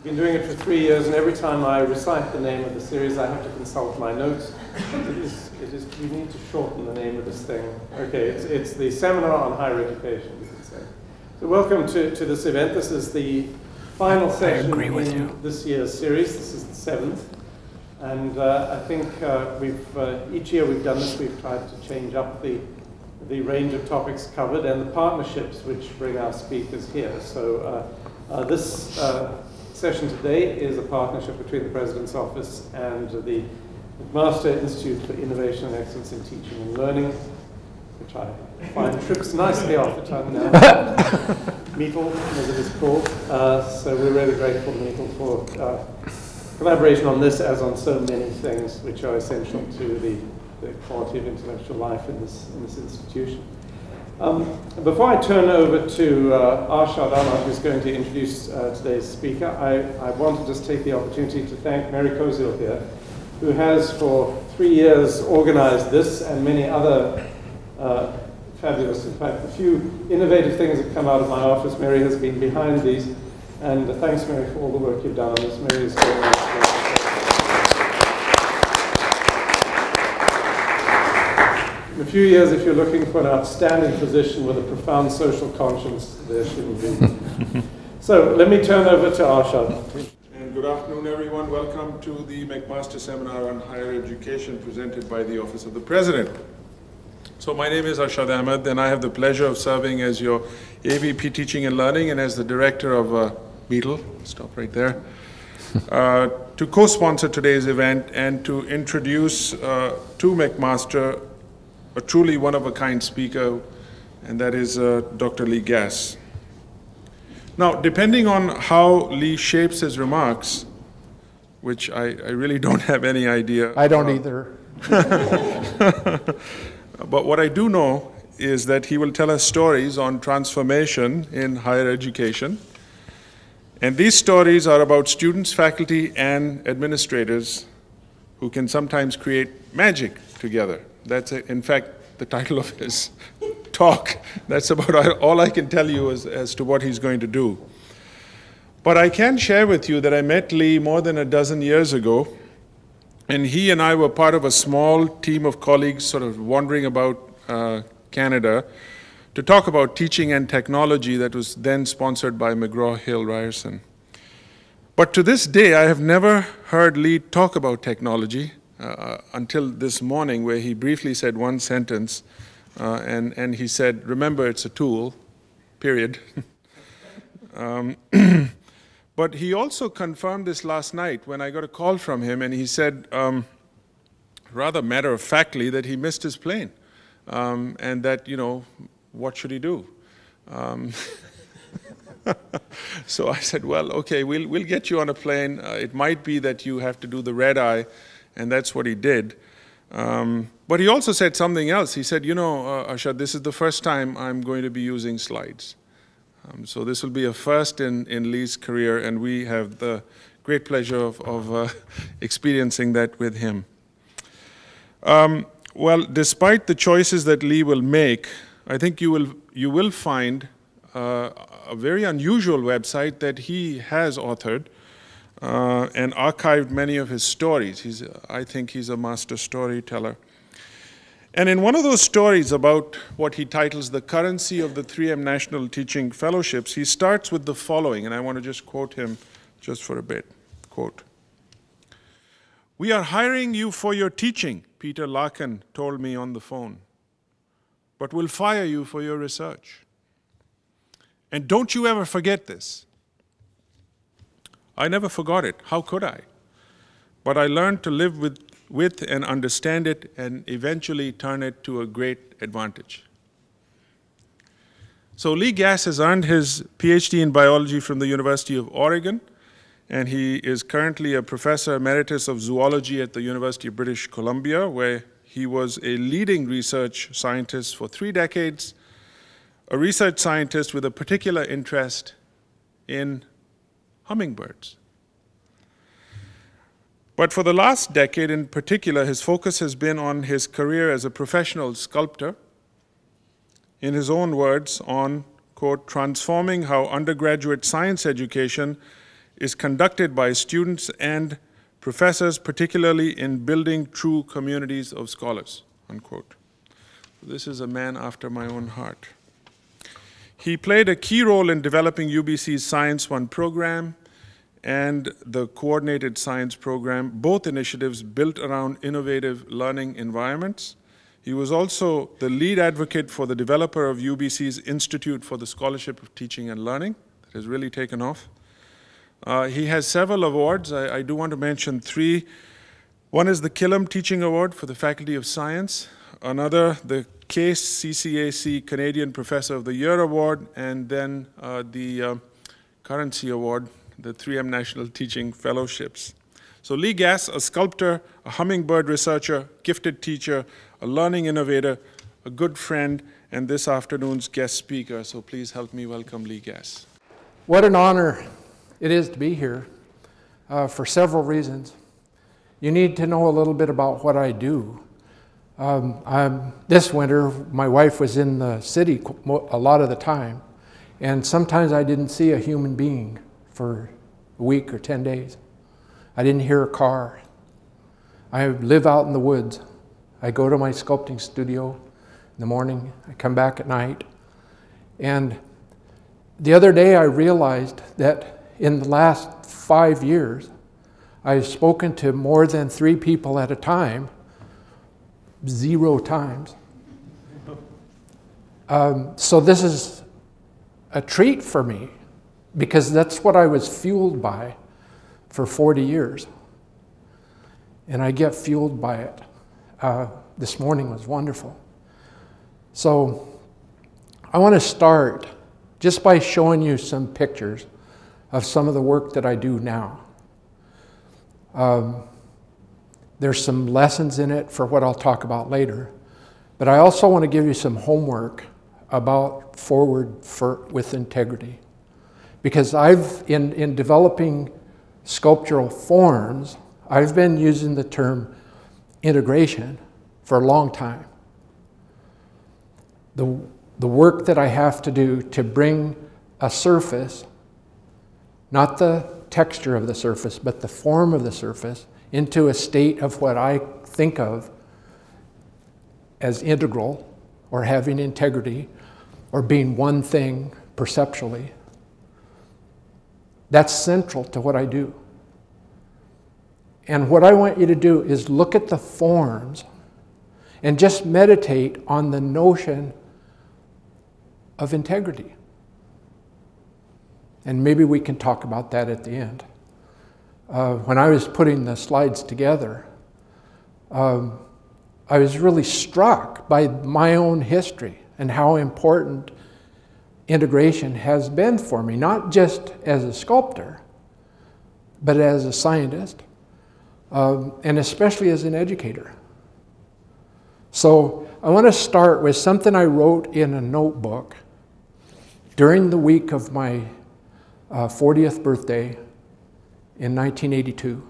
been doing it for 3 years, and every time I recite the name of the series, I have to consult my notes. You need to shorten the name of this thing. Okay, it's the Seminar on Higher Education, you can say. So welcome to this event. This is the final session in this year's series. This is the 7th. And I think each year we've done this, we've tried to change up the range of topics covered and the partnerships which bring our speakers here. So this session today is a partnership between the President's Office and the McMaster Institute for Innovation and Excellence in Teaching and Learning, which I find trips nicely off the tongue now. MEETL, as it is called. So we're really grateful to MEETL for collaboration on this, as on so many things which are essential to the quality of intellectual life in this institution. Before I turn over to Arshad Ahmad, who's going to introduce today's speaker, I want to just take the opportunity to thank Mary Kozil here, who has for 3 years organized this and many other fabulous, in fact, a few innovative things that come out of my office. Mary has been behind these, and thanks, Mary, for all the work you've done on this. Mary is doing in a few years, if you're looking for an outstanding physician with a profound social conscience, there shouldn't be. So let me turn over to Arshad. And good afternoon, everyone. Welcome to the McMaster Seminar on Higher Education presented by the Office of the President. So my name is Arshad Ahmad, and I have the pleasure of serving as your AVP Teaching and Learning and as the director of MEETL, stop right there, to co-sponsor today's event and to introduce to McMaster a truly one-of-a-kind speaker, and that is Dr. Lee Gass. Now, depending on how Lee shapes his remarks, which I really don't have any idea. I don't either. But what I do know is that he will tell us stories on transformation in higher education. And these stories are about students, faculty, and administrators who can sometimes create magic together. That's, in fact, the title of his talk. That's about all I can tell you as to what he's going to do. But I can share with you that I met Lee more than a dozen years ago, and he and I were part of a small team of colleagues sort of wandering about Canada to talk about teaching and technology that was then sponsored by McGraw-Hill Ryerson. But to this day, I have never heard Lee talk about technology until this morning, where he briefly said one sentence, and he said, "Remember, it's a tool, period." But he also confirmed this last night when I got a call from him, and he said, rather matter-of-factly, that he missed his plane, and that, you know, what should he do? So I said, well, okay, we'll get you on a plane. It might be that you have to do the red eye, and that's what he did. But he also said something else. He said, you know, Arshad, this is the first time I'm going to be using slides. So this will be a first in Lee's career, and we have the great pleasure of experiencing that with him. Well, despite the choices that Lee will make, I think you will find a very unusual website that he has authored and archived many of his stories. I think he's a master storyteller. And in one of those stories about what he titles the currency of the 3M National Teaching Fellowships, he starts with the following, and I want to just quote him just for a bit. Quote, "We are hiring you for your teaching," Peter Larkin told me on the phone, "but we'll fire you for your research. And don't you ever forget this." I never forgot it. How could I? But I learned to live with and understand it and eventually turn it to a great advantage. So Lee Gass has earned his PhD in biology from the University of Oregon, and he is currently a professor emeritus of zoology at the University of British Columbia, where he was a leading research scientist for 3 decades, a research scientist with a particular interest in hummingbirds. But for the last decade in particular, his focus has been on his career as a professional sculptor, in his own words, on, quote, transforming how undergraduate science education is conducted by students and professors, particularly in building true communities of scholars, unquote. This is a man after my own heart. He played a key role in developing UBC's Science One program and the Coordinated Science program, both initiatives built around innovative learning environments. He was also the lead advocate for the developer of UBC's Institute for the Scholarship of Teaching and Learning, that has really taken off. He has several awards. I do want to mention three. One is the Killam Teaching Award for the Faculty of Science, another the Case CCAC Canadian Professor of the Year Award, and then the Currency Award, the 3M National Teaching Fellowships. So Lee Gass, a sculptor, a hummingbird researcher, gifted teacher, a learning innovator, a good friend, and this afternoon's guest speaker. So please help me welcome Lee Gass. What an honor it is to be here for several reasons. You need to know a little bit about what I do. This winter, my wife was in the city a lot of the time, and sometimes I didn't see a human being for a week or 10 days. I didn't hear a car. I live out in the woods. I go to my sculpting studio in the morning, I come back at night, and the other day I realized that in the last 5 years, I've spoken to more than 3 people at a time, 0 times. So this is a treat for me, because that's what I was fueled by for 40 years. And I get fueled by it. This morning was wonderful. So I want to start just by showing you some pictures of some of the work that I do now. There's some lessons in it for what I'll talk about later, but I also want to give you some homework about forward with integrity. Because in developing sculptural forms, I've been using the term integration for a long time. The work that I have to do to bring a surface, not the texture of the surface, but the form of the surface, into a state of what I think of as integral, or having integrity, or being one thing perceptually. That's central to what I do. And what I want you to do is look at the forms and just meditate on the notion of integrity. And maybe we can talk about that at the end. When I was putting the slides together, I was really struck by my own history and how important integration has been for me, not just as a sculptor, but as a scientist, and especially as an educator. So I want to start with something I wrote in a notebook during the week of my 40th birthday in 1982.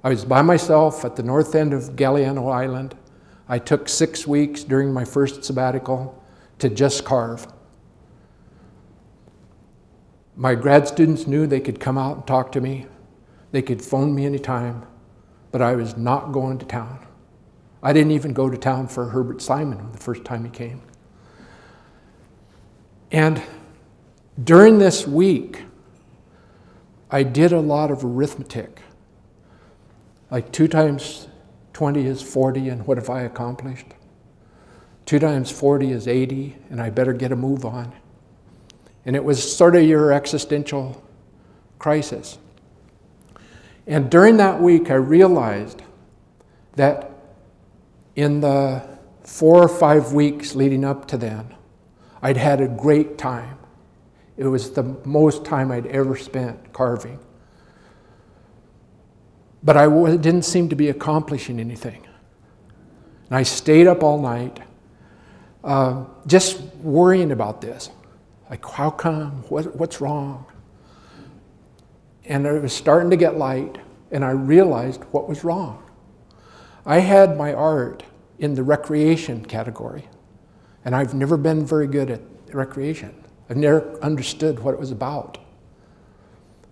I was by myself at the north end of Galliano Island. I took 6 weeks during my first sabbatical to just carve. My grad students knew they could come out and talk to me. They could phone me anytime, but I was not going to town. I didn't even go to town for Herbert Simon the first time he came. And during this week, I did a lot of arithmetic. Like 2 times 20 is 40, and what have I accomplished? 2 times 40 is 80, and I better get a move on. And it was sort of your existential crisis. And during that week, I realized that in the 4 or 5 weeks leading up to then, I'd had a great time. It was the most time I'd ever spent carving. But I didn't seem to be accomplishing anything. And I stayed up all night just worrying about this. Like, how come? What's wrong? And it was starting to get light, and I realized what was wrong. I had my art in the recreation category, and I've never been very good at recreation. I've never understood what it was about.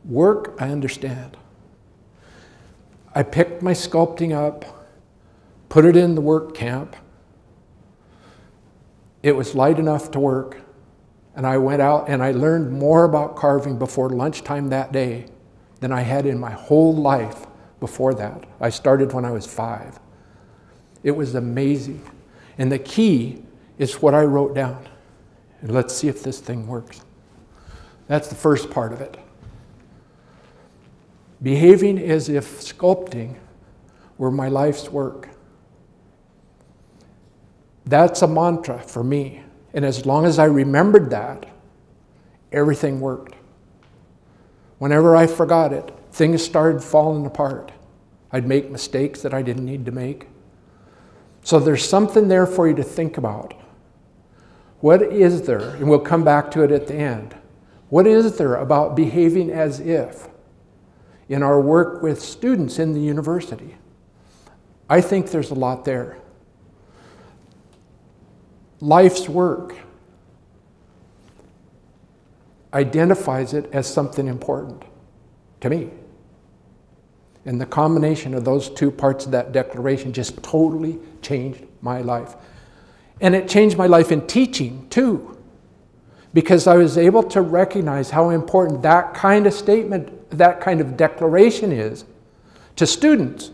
Work, I understand. I picked my sculpting up, put it in the work camp. It was light enough to work, and I went out and I learned more about carving before lunchtime that day than I had in my whole life before that. I started when I was 5. It was amazing. And the key is what I wrote down. And let's see if this thing works. That's the first part of it. Behaving as if sculpting were my life's work. That's a mantra for me. And as long as I remembered that, everything worked. Whenever I forgot it, things started falling apart. I'd make mistakes that I didn't need to make. So there's something there for you to think about. What is there, and we'll come back to it at the end, what is there about behaving as if in our work with students in the university? I think there's a lot there. Life's work identifies it as something important to me. And the combination of those two parts of that declaration just totally changed my life. And it changed my life in teaching too, because I was able to recognize how important that kind of statement, that kind of declaration is to students.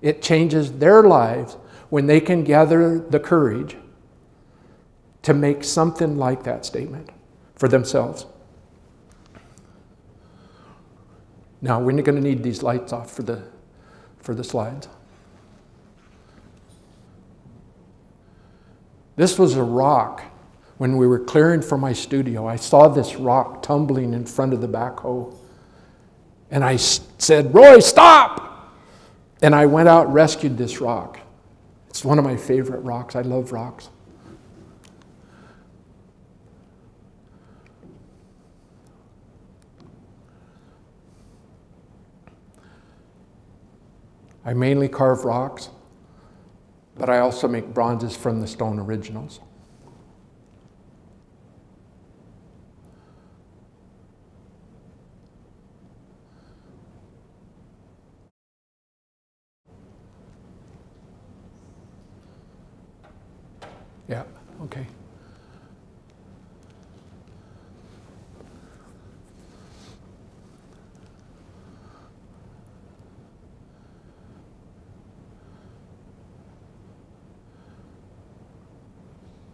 It changes their lives when they can gather the courage to make something like that statement for themselves. Now, we're going to need these lights off for the slides. This was a rock. When we were clearing for my studio, I saw this rock tumbling in front of the backhoe. And I said, "Roy, stop!" And I went out and rescued this rock. It's one of my favorite rocks. I love rocks. I mainly carve rocks, but I also make bronzes from the stone originals. Yeah, okay.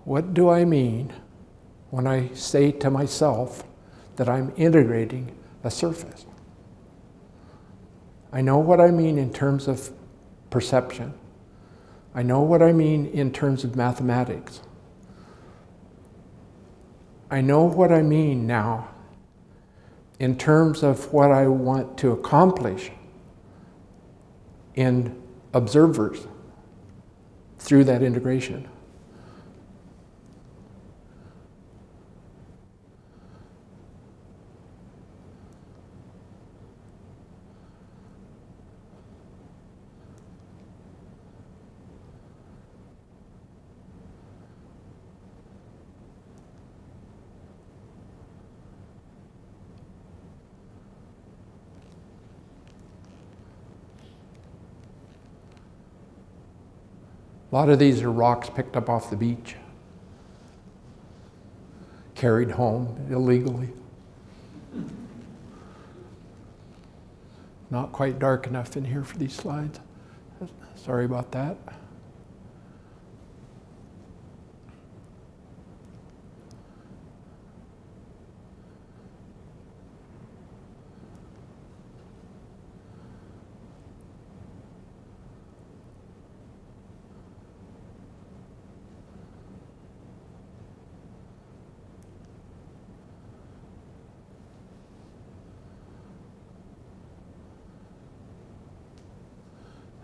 What do I mean when I say to myself that I'm integrating a surface? I know what I mean in terms of perception. I know what I mean in terms of mathematics. I know what I mean now in terms of what I want to accomplish in observers through that integration. A lot of these are rocks picked up off the beach, carried home illegally. Not quite dark enough in here for these slides. Sorry about that.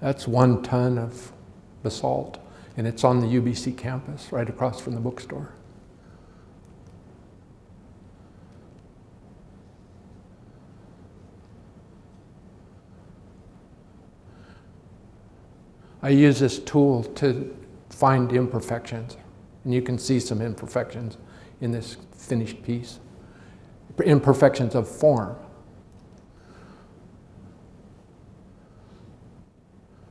That's 1 ton of basalt, and it's on the UBC campus, right across from the bookstore. I use this tool to find imperfections, and you can see some imperfections in this finished piece. imperfections of form.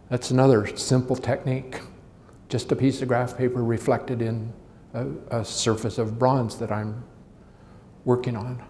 That's another simple technique. Just a piece of graph paper reflected in a surface of bronze that I'm working on.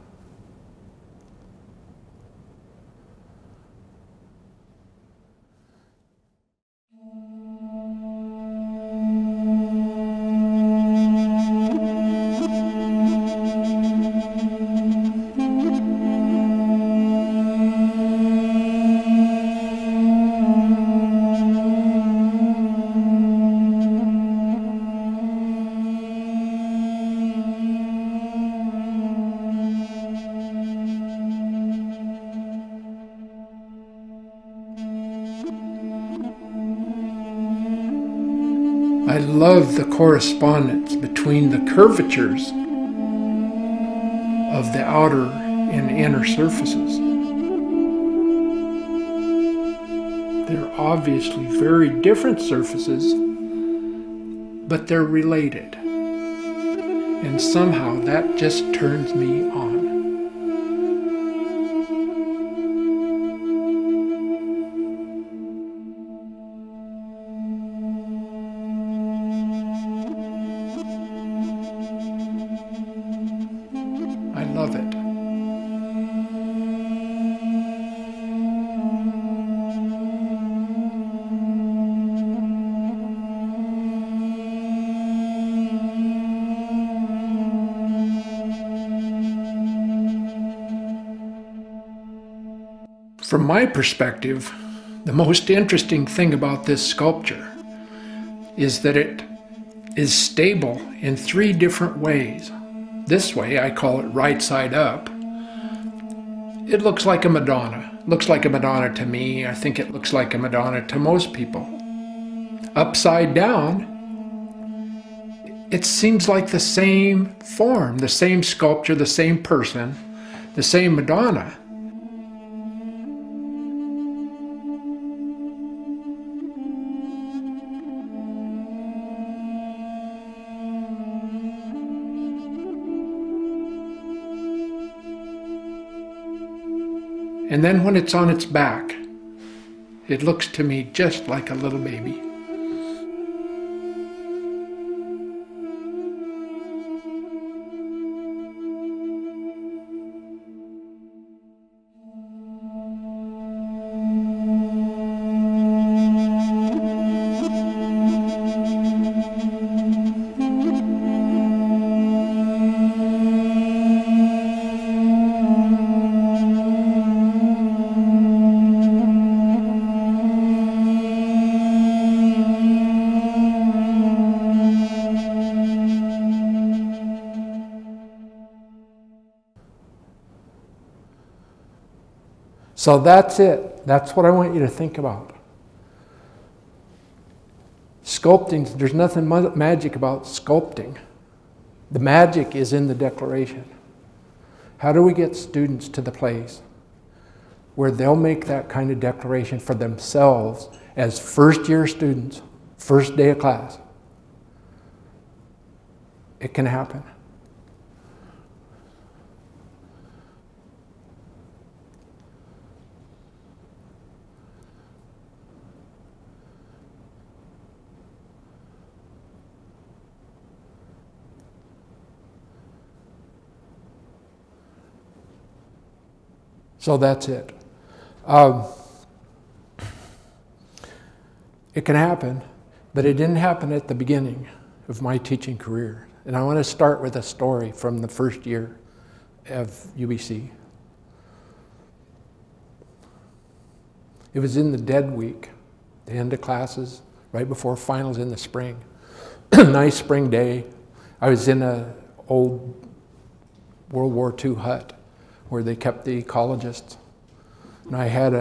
I love the correspondence between the curvatures of the outer and inner surfaces. They're obviously very different surfaces, but they're related. And somehow that just turns me on. I love it. From my perspective, the most interesting thing about this sculpture is that it is stable in 3 different ways. This way, I call it right side up. It looks like a Madonna. Looks like a Madonna to me. I think it looks like a Madonna to most people. Upside down, it seems like the same form, the same sculpture, the same person, the same Madonna. And then when it's on its back, it looks to me just like a little baby. So that's it. That's what I want you to think about. Sculpting, there's nothing magic about sculpting. The magic is in the declaration. How do we get students to the place where they'll make that kind of declaration for themselves as first-year students, first day of class? It can happen. So that's it. It can happen, but it didn't happen at the beginning of my teaching career. And I want to start with a story from the first year of UBC. It was in the dead week, the end of classes, right before finals in the spring. Nice spring day. I was in an old World War II hut where they kept the ecologists. And I had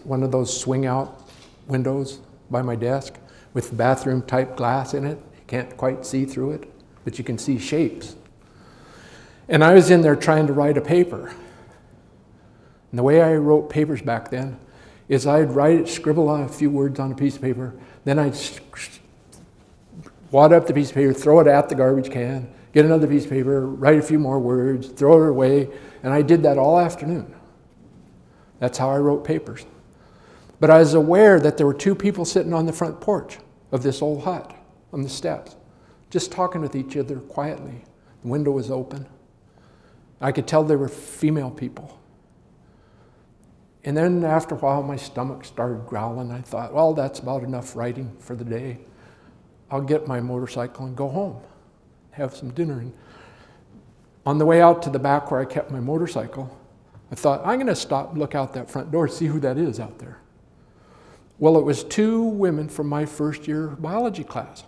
one of those swing out windows by my desk with bathroom type glass in it. You can't quite see through it, but you can see shapes. And I was in there trying to write a paper. And the way I wrote papers back then is I'd scribble on a few words on a piece of paper, then I'd wad up the piece of paper, throw it at the garbage can, get another piece of paper, write a few more words, throw it away, and I did that all afternoon. That's how I wrote papers. But I was aware that there were two people sitting on the front porch of this old hut on the steps, just talking with each other quietly. The window was open. I could tell they were female people. And then after a while, my stomach started growling. I thought, well, that's about enough writing for the day. I'll get my motorcycle and go home, have some dinner. And on the way out to the back where I kept my motorcycle, I thought, I'm going to stop and look out that front door, see who that is out there. Well, it was two women from my first year biology class.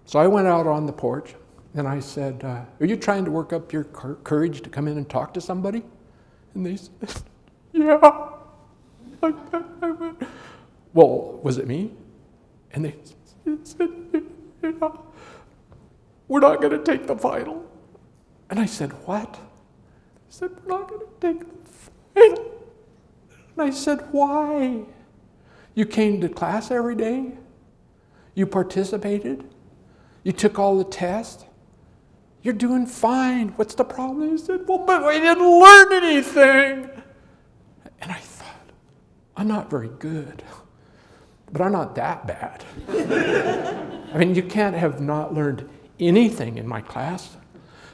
So I went out on the porch and I said, are you trying to work up your courage to come in and talk to somebody? And they said, yeah. I went, well, was it me? And they said, yeah. We're not going to take the final. And I said, what? I said, we're not going to take the final. And I said, why? You came to class every day? You participated? You took all the tests? You're doing fine. What's the problem? He said, well, but we didn't learn anything. And I thought, I'm not very good, but I'm not that bad. I mean, you can't have not learned anything in my class.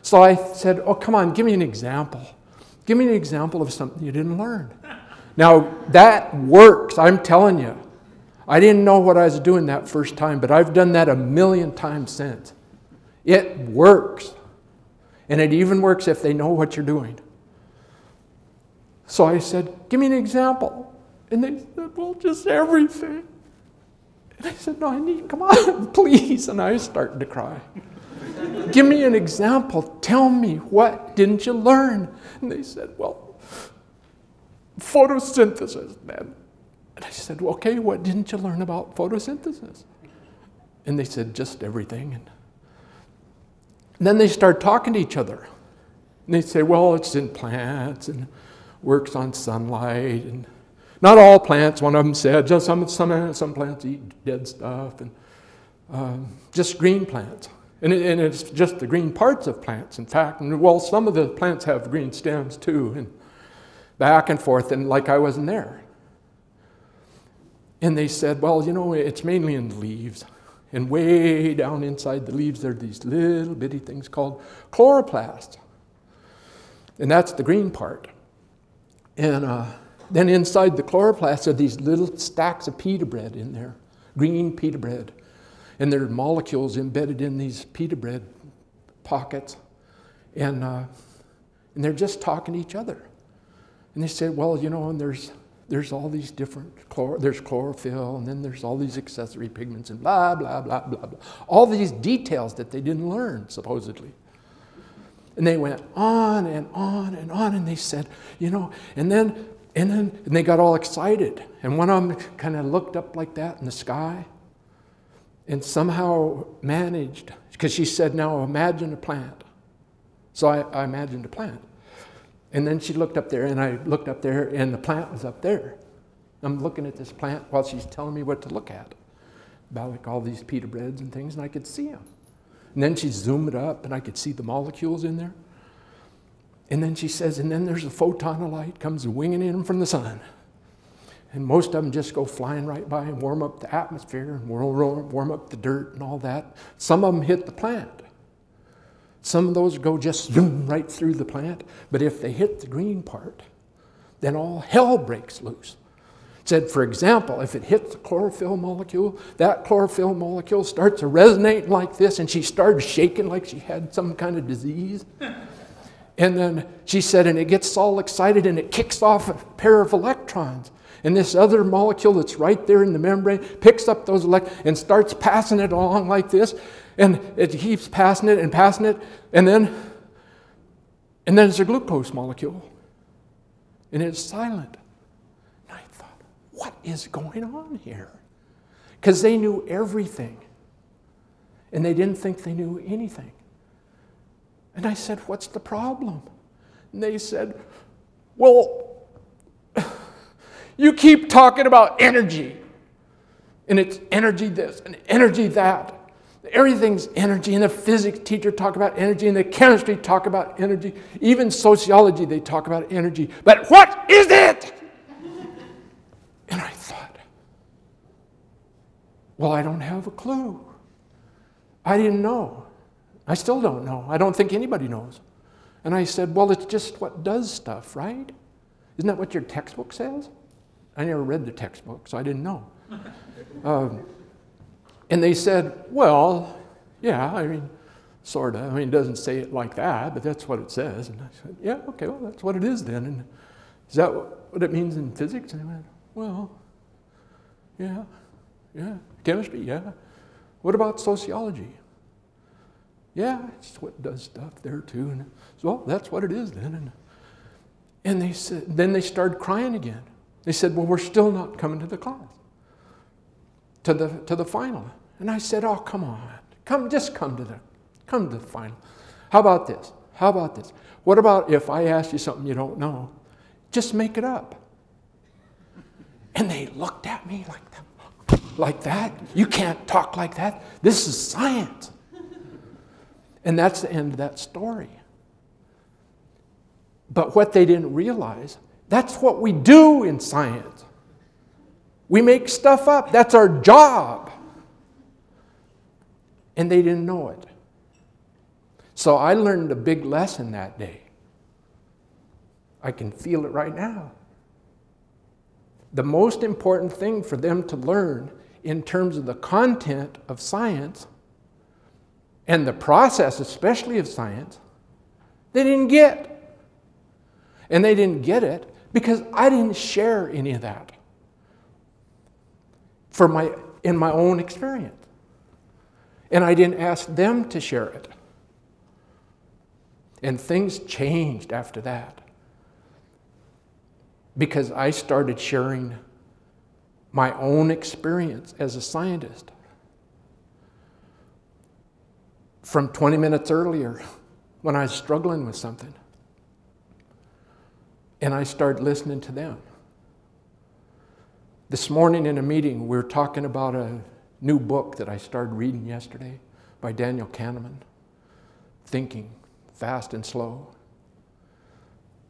So I said, oh, come on, give me an example. Give me an example of something you didn't learn. Now, that works, I'm telling you. I didn't know what I was doing that first time, but I've done that 1,000,000 times since. It works. And it even works if they know what you're doing. So I said, give me an example. And they said, well, just everything. And I said, no, come on, please. And I was starting to cry. Give me an example. Tell me, what didn't you learn? And they said, well, photosynthesis, then. And I said, well, okay, what didn't you learn about photosynthesis? And they said, just everything. And then they started talking to each other. And they say, well, it's in plants and works on sunlight. And not all plants, one of them said, just some plants eat dead stuff. And just green plants. And it's just the green parts of plants, in fact. And well, some of the plants have green stems too. And back and forth, and like I wasn't there. And they said, well, you know, it's mainly in the leaves. And way down inside the leaves, there are these little bitty things called chloroplasts. And that's the green part. And then inside the chloroplasts are these little stacks of pita bread in there, green pita bread. And there are molecules embedded in these pita bread pockets. And they're just talking to each other. And they said, well, you know, and there's all these different, there's chlorophyll, and then there's all these accessory pigments, and blah, blah, blah, blah, blah. All these details that they didn't learn, supposedly. And they went on and on and on, and they said, you know, and they got all excited. And one of them kind of looked up like that in the sky, and somehow managed, because she said, now imagine a plant. So I imagined a plant. And then she looked up there, and I looked up there, and the plant was up there. I'm looking at this plant while she's telling me what to look at, about like all these pita breads and things, and I could see them. And then she zoomed it up, and I could see the molecules in there. And then she says, and then there's a photon of light comes winging in from the sun. And most of them just go flying right by and warm up the atmosphere and warm up the dirt and all that. Some of them hit the plant. Some of those go just zoom right through the plant. But if they hit the green part, then all hell breaks loose. It said, for example, if it hits the chlorophyll molecule, that chlorophyll molecule starts resonating like this, and she started shaking like she had some kind of disease. And then she said, and it gets all excited, and it kicks off a pair of electrons. And this other molecule that's right there in the membrane picks up those electrons and starts passing it along like this. And it keeps passing it, and then it's a glucose molecule. And it's silent. And I thought, what is going on here? Because they knew everything. And they didn't think they knew anything. And I said, what's the problem? And they said, well, you keep talking about energy. And it's energy this and energy that. Everything's energy, and the physics teacher talk about energy, and the chemistry talk about energy. Even sociology, they talk about energy. But what is it? And I thought, well, I don't have a clue. I didn't know. I still don't know. I don't think anybody knows. And I said, well, it's just what does stuff, right? Isn't that what your textbook says? I never read the textbook, so I didn't know. And they said, well, yeah, I mean, sort of. I mean, it doesn't say it like that, but that's what it says. And I said, yeah, okay, well, that's what it is then. And is that what it means in physics? And I went, well, yeah. Chemistry, yeah. What about sociology? Yeah, it's what does stuff there too. And so, well, that's what it is then. And they said, then they started crying again. They said, well, we're still not coming to the class, to the final. And I said, oh, come on, just come to the final. How about this? How about this? What about if I ask you something you don't know? Just make it up. And they looked at me like that. You can't talk like that. This is science. And that's the end of that story. But what they didn't realize, that's what we do in science. We make stuff up. That's our job. And they didn't know it. So I learned a big lesson that day. I can feel it right now. The most important thing for them to learn in terms of the content of science and the process, especially of science, they didn't get. And they didn't get it because I didn't share any of that in my own experience. And I didn't ask them to share it. And things changed after that because I started sharing my own experience as a scientist. From 20 minutes earlier, when I was struggling with something, and I started listening to them. This morning in a meeting, we were talking about a new book that I started reading yesterday by Daniel Kahneman, Thinking Fast and Slow.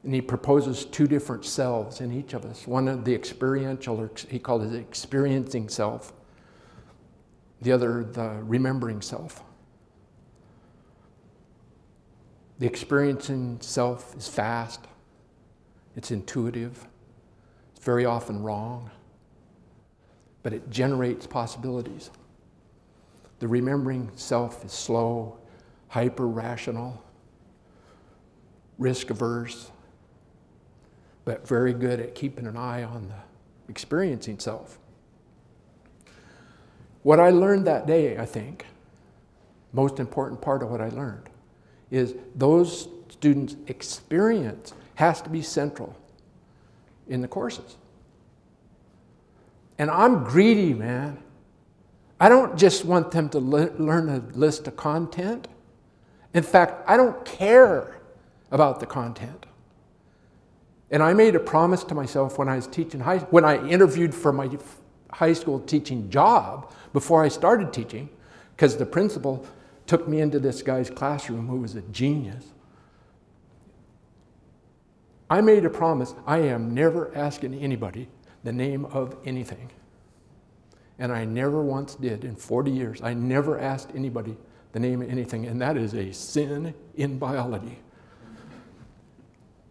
And he proposes two different selves in each of us. One of the experiential, or he called it the experiencing self. The other, the remembering self. The experiencing self is fast. It's intuitive. It's very often wrong. But it generates possibilities. The remembering self is slow, hyper-rational, risk-averse, but very good at keeping an eye on the experiencing self. What I learned that day, I think, most important part of what I learned, is those students' experience has to be central in the courses. And I'm greedy, man. I don't just want them to learn a list of content. In fact, I don't care about the content. And I made a promise to myself when I was teaching when I interviewed for my high school teaching job before I started teaching, because the principal took me into this guy's classroom who was a genius. I made a promise, I am never asking anybody the name of anything. And I never once did in 40 years. I never asked anybody the name of anything, and that is a sin in biology.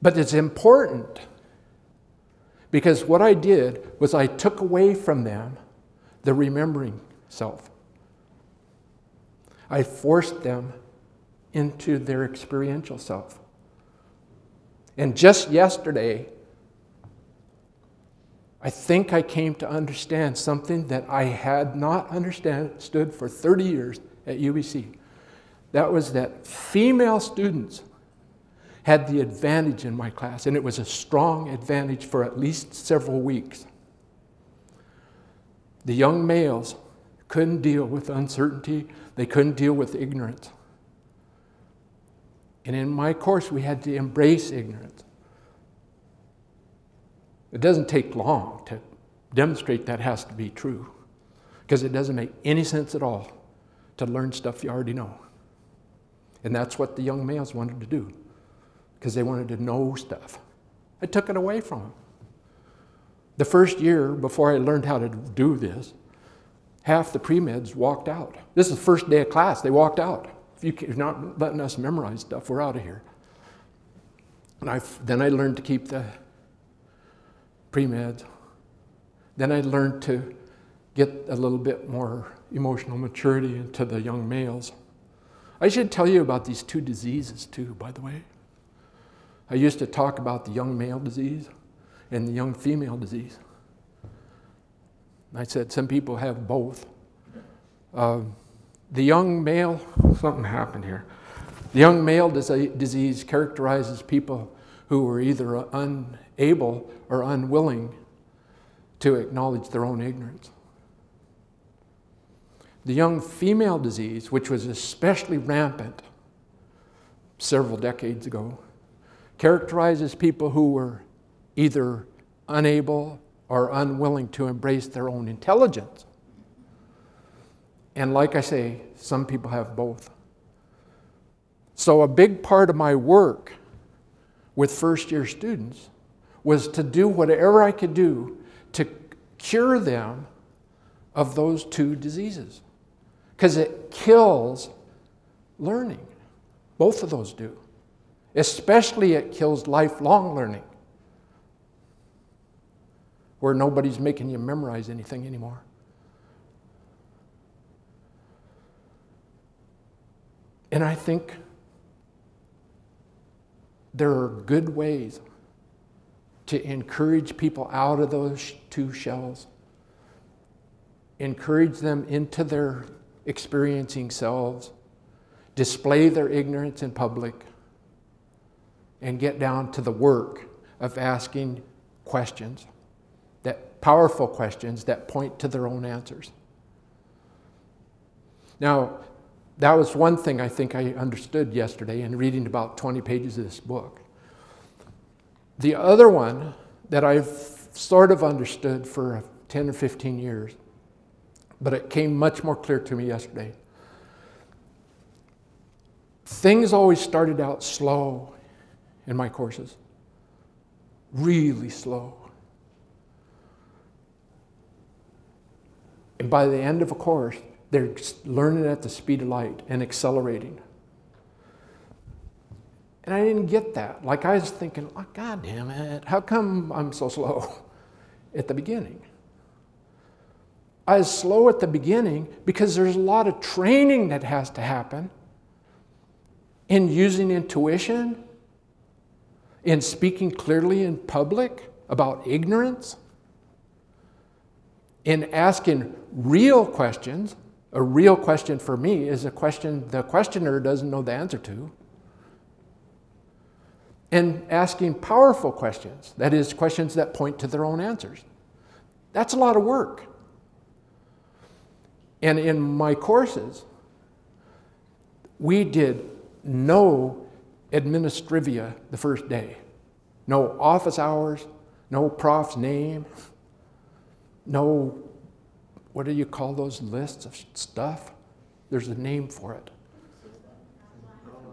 But it's important because what I did was I took away from them the remembering self. I forced them into their experiential self. And just yesterday, I think I came to understand something that I had not understood for 30 years at UBC. That was that female students had the advantage in my class, and it was a strong advantage for at least several weeks. The young males couldn't deal with uncertainty. They couldn't deal with ignorance. And in my course, we had to embrace ignorance. It doesn't take long to demonstrate that has to be true, because it doesn't make any sense at all to learn stuff you already know. And that's what the young males wanted to do, because they wanted to know stuff. I took it away from them. The first year, before I learned how to do this, half the pre-meds walked out. This is the first day of class, they walked out. If you're not letting us memorize stuff, we're out of here. And then I learned to keep the pre-meds. Then I learned to get a little bit more emotional maturity into the young males. I should tell you about these two diseases too, by the way. I used to talk about the young male disease and the young female disease. I said some people have both. The young male, something happened here. The young male disease characterizes people who are either unable or unwilling to acknowledge their own ignorance. The young female disease, which was especially rampant several decades ago, characterizes people who were either unable or unwilling to embrace their own intelligence. And like I say, some people have both. So a big part of my work with first-year students was to do whatever I could do to cure them of those two diseases. Because it kills learning. Both of those do. Especially it kills lifelong learning, where nobody's making you memorize anything anymore. And I think there are good ways to encourage people out of those two shells, encourage them into their experiencing selves, display their ignorance in public, and get down to the work of asking questions, that powerful questions that point to their own answers. Now, that was one thing I think I understood yesterday in reading about 20 pages of this book. The other one that I've sort of understood for 10 or 15 years, but it came much more clear to me yesterday. Things always started out slow in my courses, really slow. And by the end of a course, they're learning at the speed of light and accelerating. And I didn't get that. Like I was thinking, oh, God damn it, how come I'm so slow at the beginning? I was slow at the beginning because there's a lot of training that has to happen in using intuition, in speaking clearly in public about ignorance, in asking real questions. A real question for me is a question the questioner doesn't know the answer to. And asking powerful questions, that is, questions that point to their own answers. That's a lot of work. And in my courses, we did no administrivia the first day. No office hours, no prof's name, no, what do you call those lists of stuff? There's a name for it.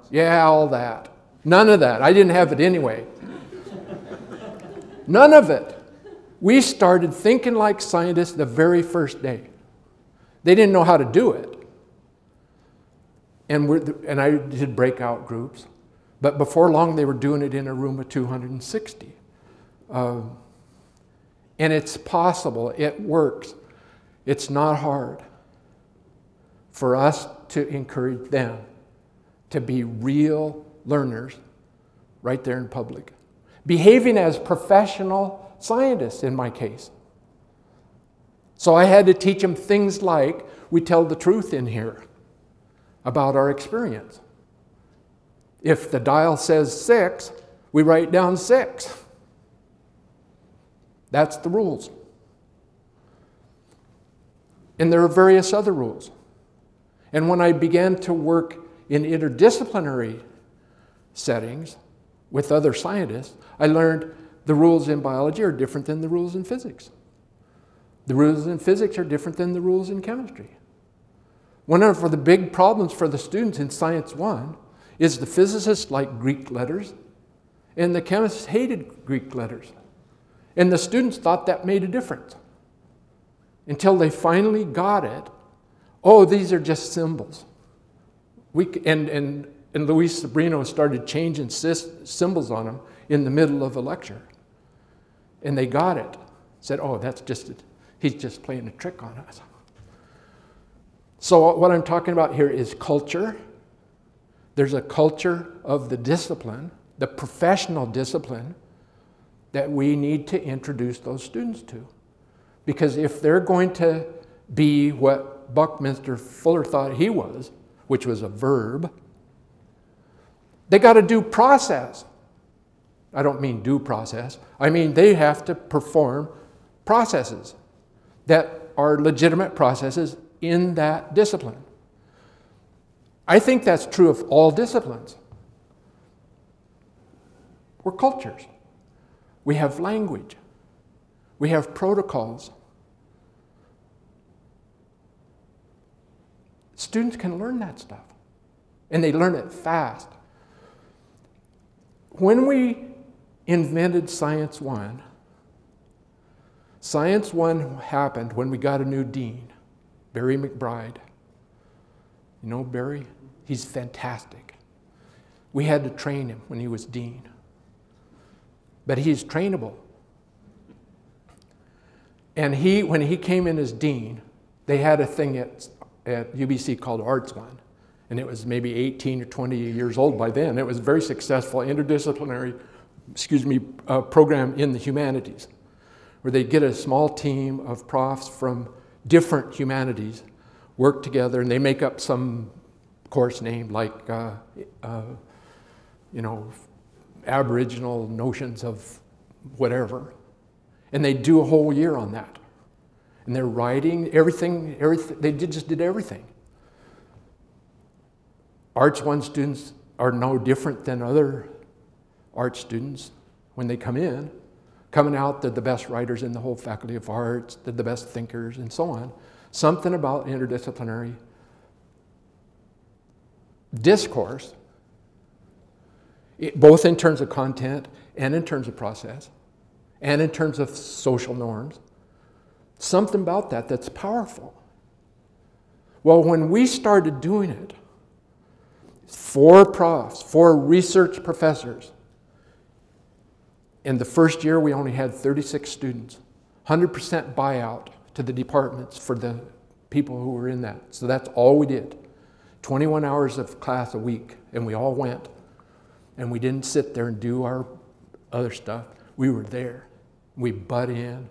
Yeah, all that. None of that. I didn't have it anyway. None of it. We started thinking like scientists the very first day. They didn't know how to do it. And I did breakout groups. But before long, they were doing it in a room of 260. And it's possible. It works. It's not hard for us to encourage them to be real learners right there in public. Behaving as professional scientists, in my case. So I had to teach them things like, we tell the truth in here about our experience. If the dial says 6, we write down 6. That's the rules. And there are various other rules. And when I began to work in interdisciplinary settings with other scientists, I learned the rules in biology are different than the rules in physics. The rules in physics are different than the rules in chemistry. One of the big problems for the students in Science 1 is the physicists liked Greek letters, and the chemists hated Greek letters. And the students thought that made a difference until they finally got it. Oh, these are just symbols. And Luis Sobrino started changing symbols on them in the middle of a lecture. And they got it. Said, oh, he's just playing a trick on us. So what I'm talking about here is culture. There's a culture of the discipline, the professional discipline, that we need to introduce those students to. Because if they're going to be what Buckminster Fuller thought he was, which was a verb, they got to do process. I don't mean due process. I mean they have to perform processes that are legitimate processes in that discipline. I think that's true of all disciplines. We're cultures. We have language. We have protocols. Students can learn that stuff, and they learn it fast. When we invented Science 1, Science 1 happened when we got a new dean, Barry McBride. You know Barry? He's fantastic. We had to train him when he was dean. But he's trainable. And when he came in as dean, they had a thing at UBC called Arts 1. And it was maybe 18 or 20 years old by then. It was a very successful interdisciplinary, program in the humanities, where they get a small team of profs from different humanities, work together, and they make up some course name like, Aboriginal notions of whatever. And they do a whole year on that. And they're writing everything they just did everything. Arts 1 students are no different than other art students when they come in. Coming out, they're the best writers in the whole Faculty of Arts, they're the best thinkers, and so on. Something about interdisciplinary discourse, both in terms of content and in terms of process and in terms of social norms. Something about that that's powerful. Well, when we started doing it, 4 profs, 4 research professors. In the first year, we only had 36 students, 100% buyout to the departments for the people who were in that. So that's all we did. 21 hours of class a week, and we all went. And we didn't sit there and do our other stuff. We were there. We'd butt in.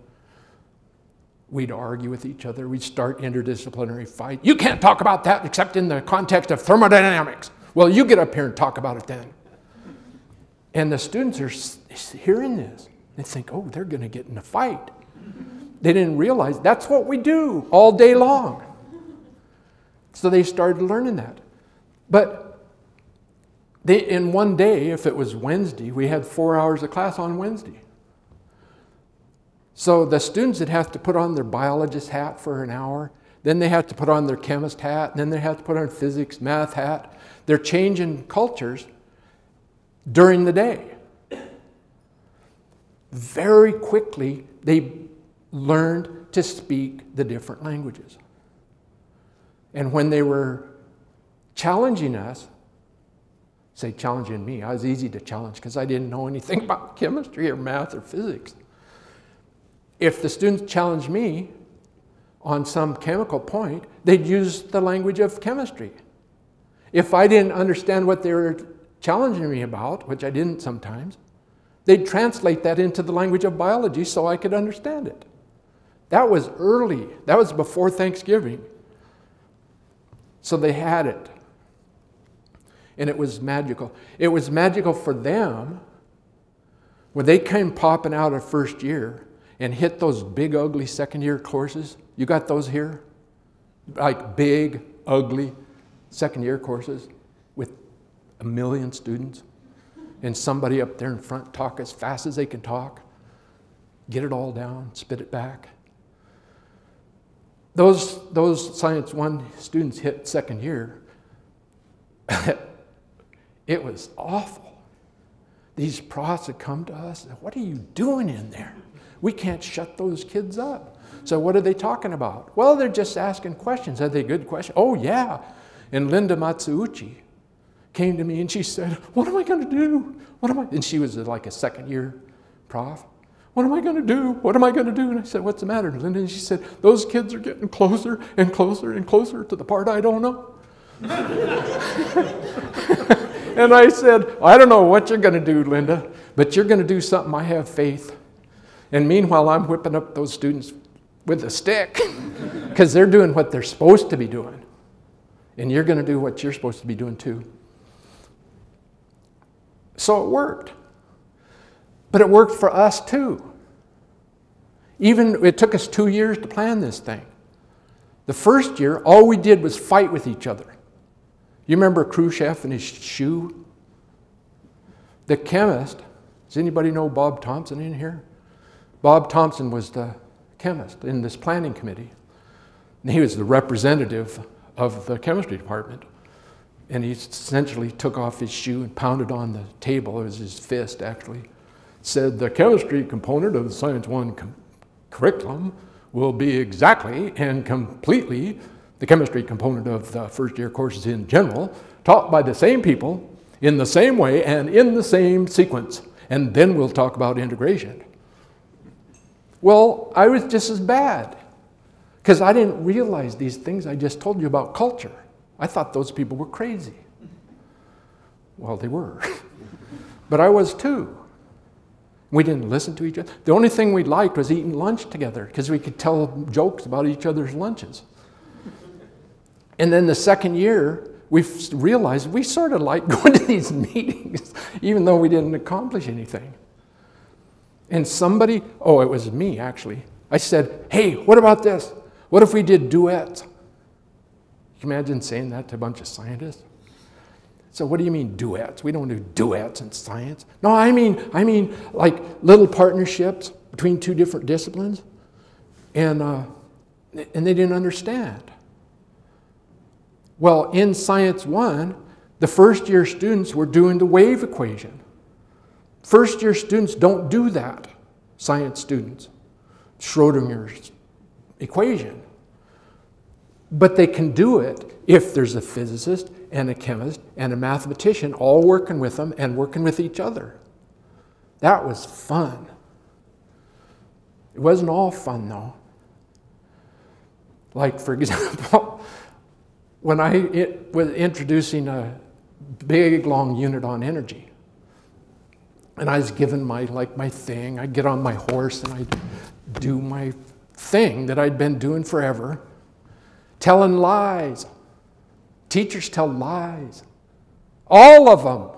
We'd argue with each other. We'd start interdisciplinary fight. You can't talk about that except in the context of thermodynamics. Well, you get up here and talk about it then. And the students are hearing this. They think, oh, they're going to get in a fight. They didn't realize that's what we do all day long. So they started learning that. But in one day, if it was Wednesday, we had 4 hours of class on Wednesday. So the students would have to put on their biologist hat for an hour, then they have to put on their chemist hat, and then they have to put on physics, math hat. They're changing cultures during the day. Very quickly, they learned to speak the different languages. And when they were challenging us, say challenging me, I was easy to challenge because I didn't know anything about chemistry or math or physics. If the students challenged me on some chemical point, they'd use the language of chemistry. If I didn't understand what they were challenging me about, which I didn't sometimes, they'd translate that into the language of biology so I could understand it. That was early. That was before Thanksgiving. So they had it. And it was magical. It was magical for them when they came popping out of first year and hit those big, ugly second-year courses. You got those here? Like big, ugly second-year courses with 1 million students. And somebody up there in front talk as fast as they can talk. Get it all down, spit it back. those Science 1 students hit second year. It was awful. These profs had come to us, and what are you doing in there? We can't shut those kids up. So what are they talking about? Well, they're just asking questions. Are they good questions? Oh, yeah. And Linda Matsuuchi came to me and she said, what am I going to do? And she was like a second year prof. What am I going to do? What am I going to do? And I said, what's the matter, Linda? And she said, those kids are getting closer and closer and closer to the part I don't know. And I said, I don't know what you're going to do, Linda, but you're going to do something. I have faith. And meanwhile, I'm whipping up those students with a stick because they're doing what they're supposed to be doing. And you're going to do what you're supposed to be doing too. So it worked. But it worked for us too. Even it took us 2 years to plan this thing. The first year, all we did was fight with each other. You remember Khrushchev and his shoe? The chemist, does anybody know Bob Thompson in here? Bob Thompson was the chemist in this planning committee. And he was the representative of the chemistry department. And he essentially took off his shoe and pounded on the table. It was his fist, actually. Said the chemistry component of the Science 1 curriculum will be exactly and completely the chemistry component of the first year courses in general, taught by the same people, in the same way, and in the same sequence. And then we'll talk about integration. Well, I was just as bad, because I didn't realize these things I just told you about culture. I thought those people were crazy. Well, they were. But I was too. We didn't listen to each other. The only thing we liked was eating lunch together, because we could tell jokes about each other's lunches. And then the second year, we realized we sort of liked going to these meetings, even though we didn't accomplish anything. And somebody, oh, it was me actually, I said, hey, what about this? What if we did duets? Can you imagine saying that to a bunch of scientists? So what do you mean duets? We don't do duets in science. No, I mean like little partnerships between two different disciplines. And they didn't understand. Well, in Science 1, the first year students were doing the wave equation. First year students don't do that, science students, Schrodinger's equation. But they can do it if there's a physicist and a chemist and a mathematician all working with them and working with each other. That was fun. It wasn't all fun though. Like for example, when I was introducing a big long unit on energy, and I was given my thing, I'd get on my horse and I'd do my thing that I'd been doing forever, telling lies. Teachers tell lies. All of them.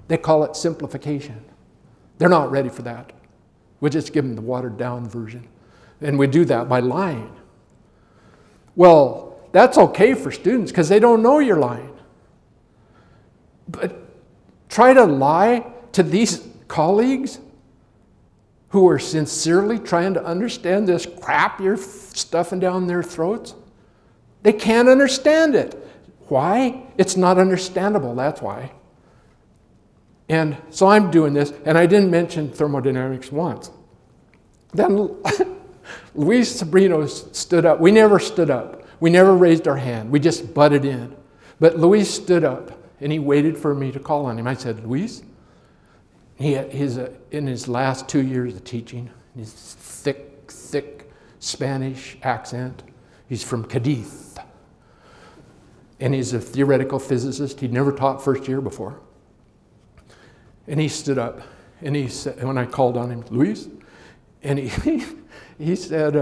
They call it simplification. They're not ready for that. We just give them the watered down version. And we do that by lying. Well, that's okay for students because they don't know you're lying. But try to lie to these colleagues who are sincerely trying to understand this crap you're stuffing down their throats. They can't understand it. Why? It's not understandable, that's why. And so I'm doing this, and I didn't mention thermodynamics once. Then Luis Sabrino stood up. We never stood up. We never raised our hand. We just butted in. But Luis stood up, and he waited for me to call on him. I said, Luis? He's in his last 2 years of teaching, his thick Spanish accent. He's from Cadiz. And he's a theoretical physicist. He'd never taught first year before. And he stood up, and he said, when I called on him, Luis? And he said,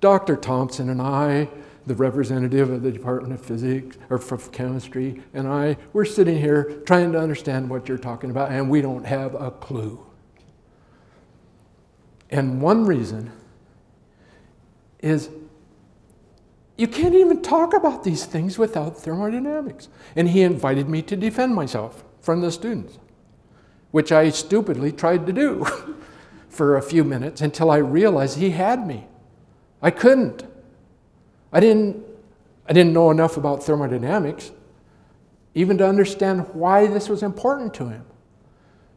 Dr. Thompson and I, the representative of the Department of Physics, or of Chemistry, and we're sitting here trying to understand what you're talking about, and we don't have a clue. And one reason is you can't even talk about these things without thermodynamics. And he invited me to defend myself from the students, which I stupidly tried to do for a few minutes until I realized he had me. I couldn't. I didn't know enough about thermodynamics even to understand why this was important to him.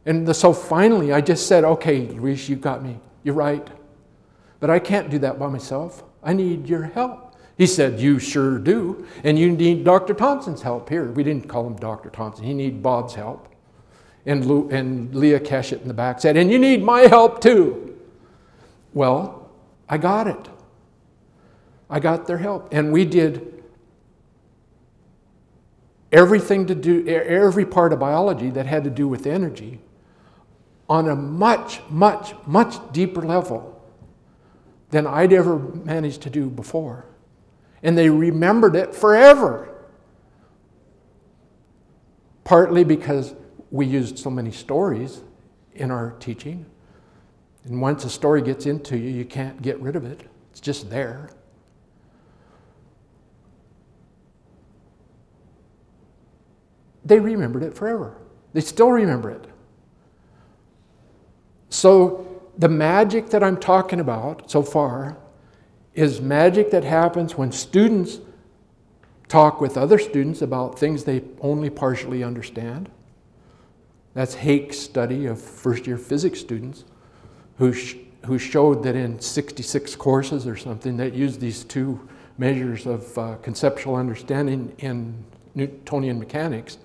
And so finally I just said, okay, Luis, you got me. You're right. But I can't do that by myself. I need your help. He said, you sure do. And you need Dr. Thompson's help here. We didn't call him Dr. Thompson. He needed Bob's help. And Leah Keshet in the back said, and you need my help too. Well, I got it. I got their help. And we did everything to do, every part of biology that had to do with energy on a much, much, much deeper level than I'd ever managed to do before. And they remembered it forever. Partly because we used so many stories in our teaching. And once a story gets into you, you can't get rid of it. It's just there. They remembered it forever. They still remember it. So the magic that I'm talking about so far is magic that happens when students talk with other students about things they only partially understand. That's Hake's study of first-year physics students who showed that in 66 courses or something that used these two measures of conceptual understanding in Newtonian mechanics,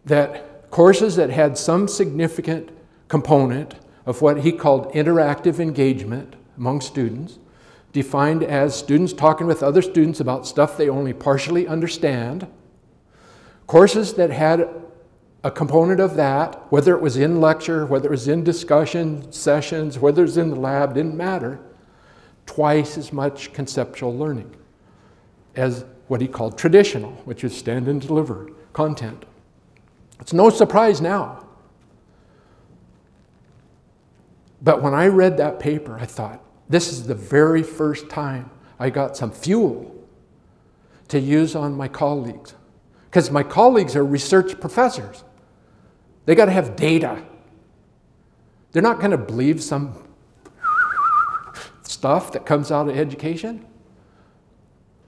that courses that had some significant component of what he called interactive engagement among students, defined as students talking with other students about stuff they only partially understand, courses that had a component of that, whether it was in lecture, whether it was in discussion sessions, whether it was in the lab, didn't matter, twice as much conceptual learning as what he called traditional, which is stand and deliver content. It's no surprise now. But when I read that paper, I thought, this is the very first time I got some fuel to use on my colleagues. Because my colleagues are research professors. They got to have data. They're not going to believe some stuff that comes out of education,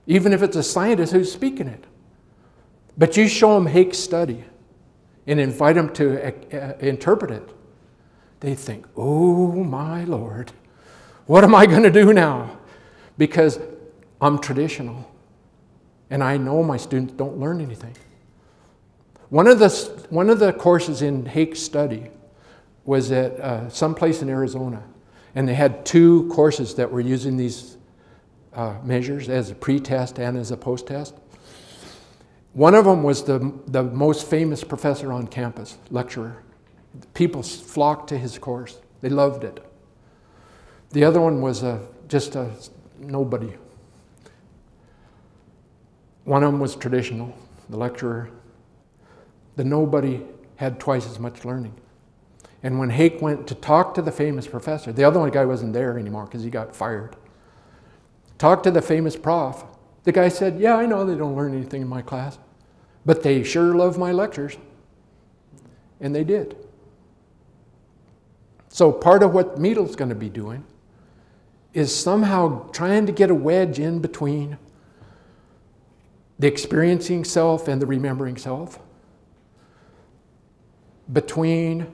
even if it's a scientist who's speaking it. But you show them Hake's study and invite them to interpret it, they think, oh my Lord, what am I going to do now? Because I'm traditional, and I know my students don't learn anything. One of the courses in Hake's study was at someplace in Arizona, and they had two courses that were using these measures as a pre-test and as a post-test. One of them was the most famous professor on campus, lecturer. People flocked to his course. They loved it. The other one was just a nobody. One of them was traditional, the lecturer. The nobody had twice as much learning. And when Hake went to talk to the famous professor, the other guy wasn't there anymore because he got fired. Talked to the famous prof. The guy said, yeah, I know they don't learn anything in my class, but they sure love my lectures. And they did. So part of what Meadle's going to be doing is somehow trying to get a wedge in between the experiencing self and the remembering self, between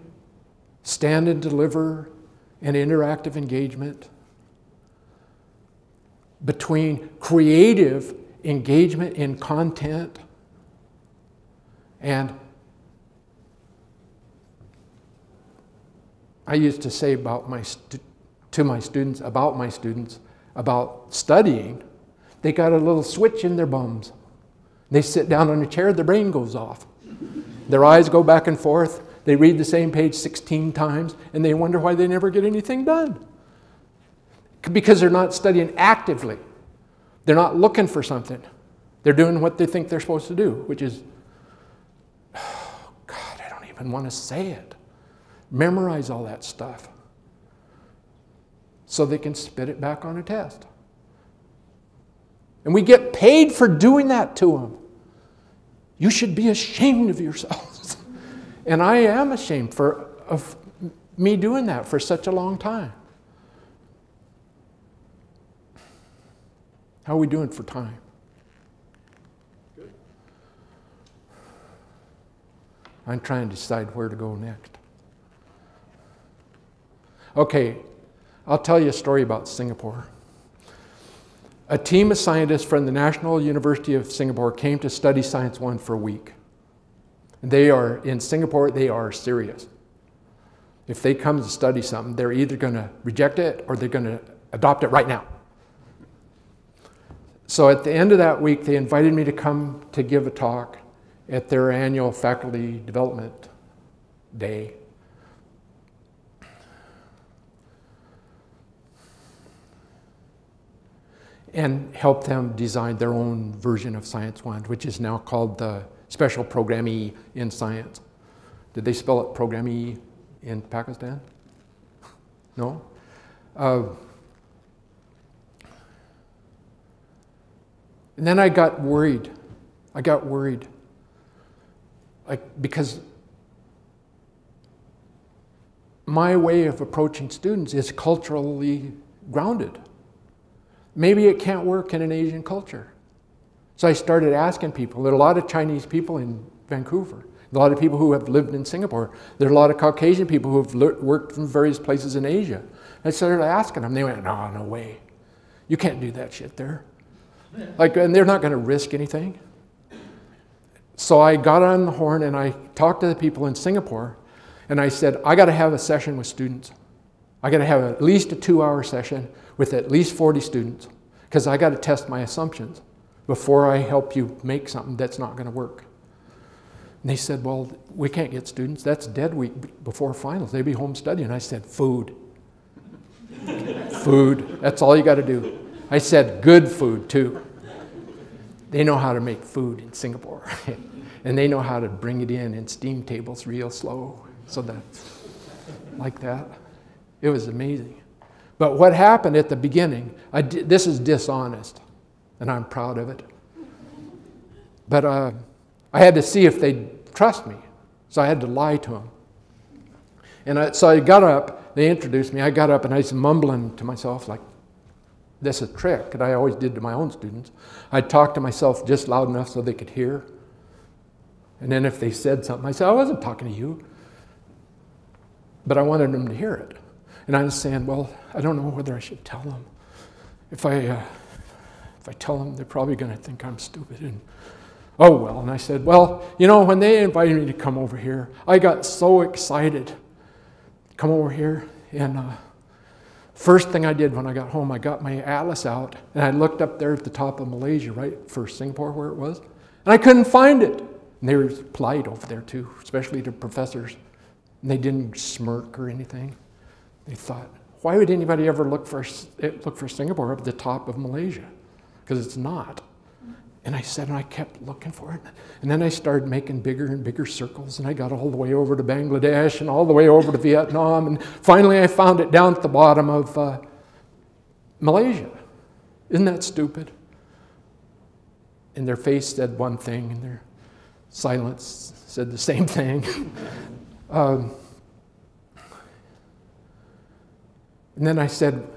stand and deliver and interactive engagement, between creative engagement in content and I used to say about to my students about studying, they got a little switch in their bums. They sit down on a chair, their brain goes off. Their eyes go back and forth. They read the same page 16 times, and they wonder why they never get anything done. Because they're not studying actively. They're not looking for something. They're doing what they think they're supposed to do, which is, oh God, I don't even want to say it. Memorize all that stuff so they can spit it back on a test. And we get paid for doing that to them. You should be ashamed of yourselves. And I am ashamed of me doing that for such a long time. How are we doing for time? Good. I'm trying to decide where to go next. Okay, I'll tell you a story about Singapore. A team of scientists from the National University of Singapore came to study Science 1 for a week. They are, in Singapore, they are serious. If they come to study something, they're either going to reject it or they're going to adopt it right now. So at the end of that week, they invited me to come to give a talk at their annual faculty development day. And help them design their own version of Science 1, which is now called the Special Program E in Science. Did they spell it Program E in Pakistan? No? And then I got worried. Because my way of approaching students is culturally grounded. Maybe it can't work in an Asian culture. So I started asking people. There are a lot of Chinese people in Vancouver, a lot of people who have lived in Singapore. There are a lot of Caucasian people who have worked from various places in Asia. I started asking them. They went, no, no way. You can't do that shit there. And they're not going to risk anything. So I got on the horn and I talked to the people in Singapore and I said, I got to have a session with students. I got to have at least a 2-hour session with at least 40 students, because I got to test my assumptions before I help you make something that's not going to work. And they said, well, we can't get students. That's dead week before finals. They'd be home studying. I said, food. Food. That's all you got to do. I said, good food, too. They know how to make food in Singapore. And they know how to bring it in steam tables real slow. So that's like that. It was amazing. But what happened at the beginning, this is dishonest, and I'm proud of it. But I had to see if they'd trust me, so I had to lie to them. And so I got up, they introduced me, I got up and I was mumbling to myself like, this is a trick that I always did to my own students. I'd talk to myself just loud enough so they could hear. And then if they said something, I said, I wasn't talking to you. But I wanted them to hear it. And I was saying, well, I don't know whether I should tell them. If I tell them, they're probably going to think I'm stupid. And oh, well. And I said, well, you know, when they invited me to come over here, I got so excited. Come over here. And first thing I did when I got home, I got my atlas out. And I looked up there at the top of Malaysia, right, for Singapore, where it was. And I couldn't find it. And they were polite over there, too, especially to professors. And they didn't smirk or anything. They thought, why would anybody ever look for Singapore up at the top of Malaysia? Because it's not. And I said, and I kept looking for it. And then I started making bigger and bigger circles. And I got all the way over to Bangladesh and all the way over to Vietnam. And finally I found it down at the bottom of Malaysia. Isn't that stupid? And their face said one thing, and their silence said the same thing. And then I said,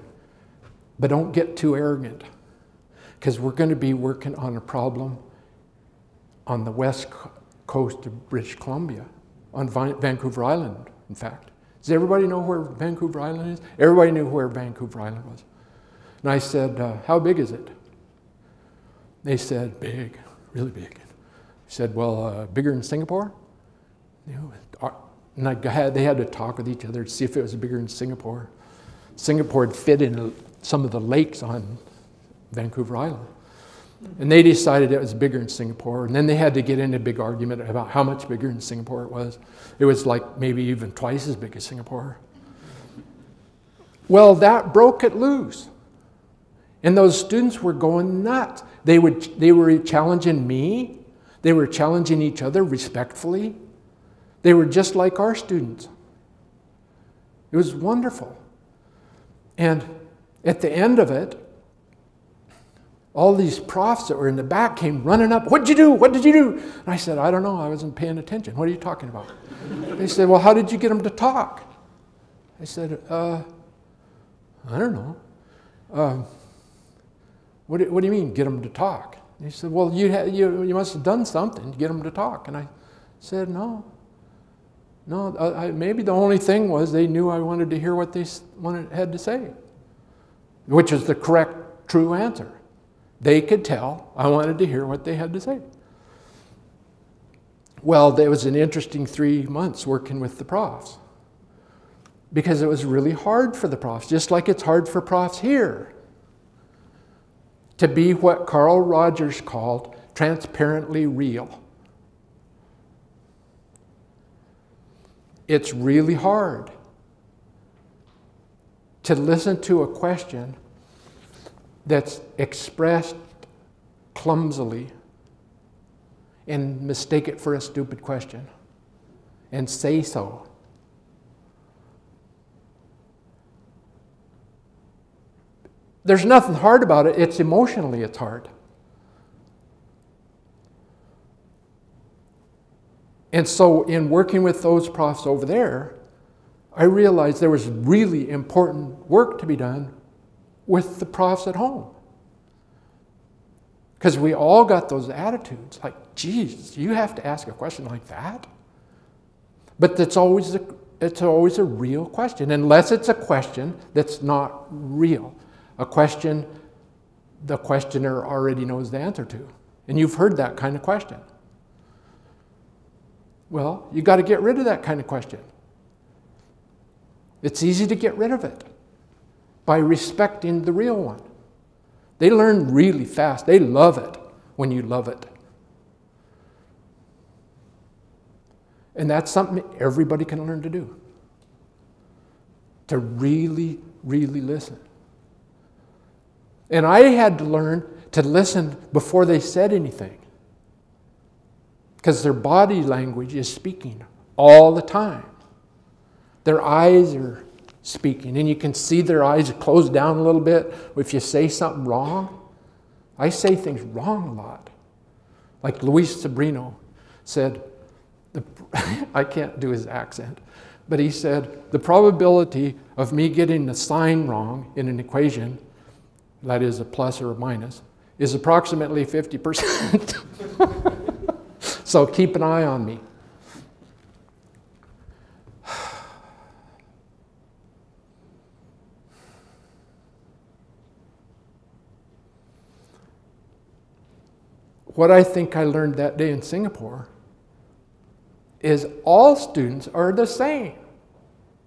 but don't get too arrogant, because we're going to be working on a problem on the west coast of British Columbia, on Vancouver Island, in fact. Does everybody know where Vancouver Island is? Everybody knew where Vancouver Island was. And I said, how big is it? They said, big, really big. I said, well, bigger than Singapore? And they had to talk with each other to see if it was bigger than Singapore. Singapore had fit in some of the lakes on Vancouver Island. And they decided it was bigger than Singapore. And then they had to get into a big argument about how much bigger than Singapore it was. It was like maybe even twice as big as Singapore. Well, that broke it loose. And those students were going nuts. They were challenging me. They were challenging each other respectfully. They were just like our students. It was wonderful. And at the end of it, all these profs that were in the back came running up. What did you do? What did you do? And I said, I don't know. I wasn't paying attention. What are you talking about? They said, well, how did you get them to talk? I said, I don't know. What do you mean, get them to talk? And he said, well, you must have done something to get them to talk. And I said, no. Maybe the only thing was they knew I wanted to hear what they had to say, which is the correct, true answer. They could tell I wanted to hear what they had to say. Well, there was an interesting 3 months working with the profs, because it was really hard for the profs, just like it's hard for profs here, to be what Carl Rogers called transparently real. It's really hard to listen to a question that's expressed clumsily and mistake it for a stupid question and say so. There's nothing hard about it. It's emotionally, it's hard. And so in working with those profs over there, I realized there was really important work to be done with the profs at home. Because we all got those attitudes, like, geez, you have to ask a question like that? But it's always a real question, unless it's a question that's not real. A question the questioner already knows the answer to. And you've heard that kind of question. Well, you got to get rid of that kind of question. It's easy to get rid of it by respecting the real one. They learn really fast. They love it when you love it. And that's something everybody can learn to do. To really, really listen. And I had to learn to listen before they said anything. Because their body language is speaking all the time. Their eyes are speaking, and you can see their eyes close down a little bit if you say something wrong. I say things wrong a lot. Like Luis Sobrino said, I can't do his accent, but he said, the probability of me getting the sign wrong in an equation, that is a plus or a minus, is approximately 50%. So keep an eye on me. What I think I learned that day in Singapore is all students are the same.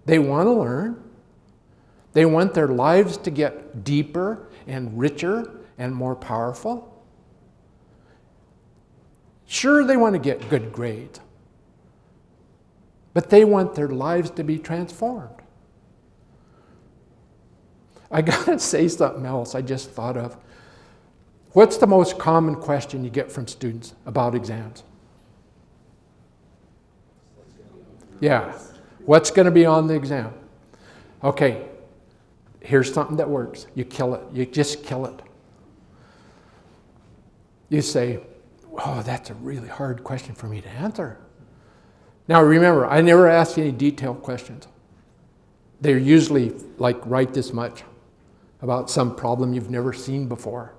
They want to learn. They want their lives to get deeper and richer and more powerful. Sure, they want to get good grades, but they want their lives to be transformed. I gotta say something else I just thought of. What's the most common question you get from students about exams? Yeah, what's going to be on the exam? Okay, here's something that works. You kill it. You just kill it. You say, oh, that's a really hard question for me to answer. Now remember, I never ask any detailed questions. They're usually like, write this much about some problem you've never seen before,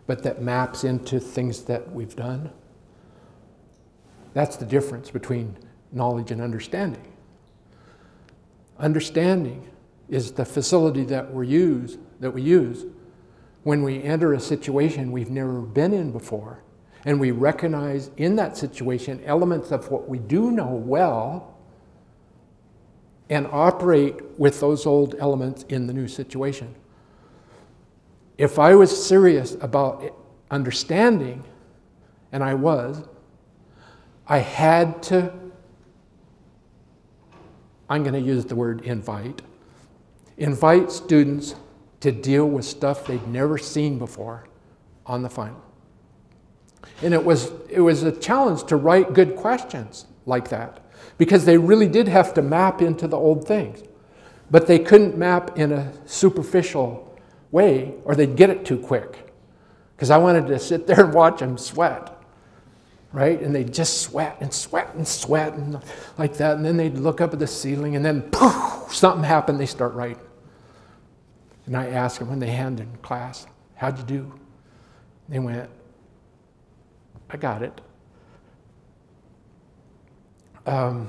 but that maps into things that we've done. That's the difference between knowledge and understanding. Understanding is the facility that we use when we enter a situation we've never been in before, and we recognize in that situation elements of what we do know well and operate with those old elements in the new situation. If I was serious about understanding, and I was, I had to, I'm going to use the word invite students to deal with stuff they'd never seen before on the final. And it was a challenge to write good questions like that, because they really did have to map into the old things. But they couldn't map in a superficial way or they'd get it too quick. Because I wanted to sit there and watch them sweat, right? And they'd just sweat and sweat and sweat and like that. And then they'd look up at the ceiling and then poof, something happened, they start writing. And I ask them when they hand in class, how'd you do? They went, I got it. I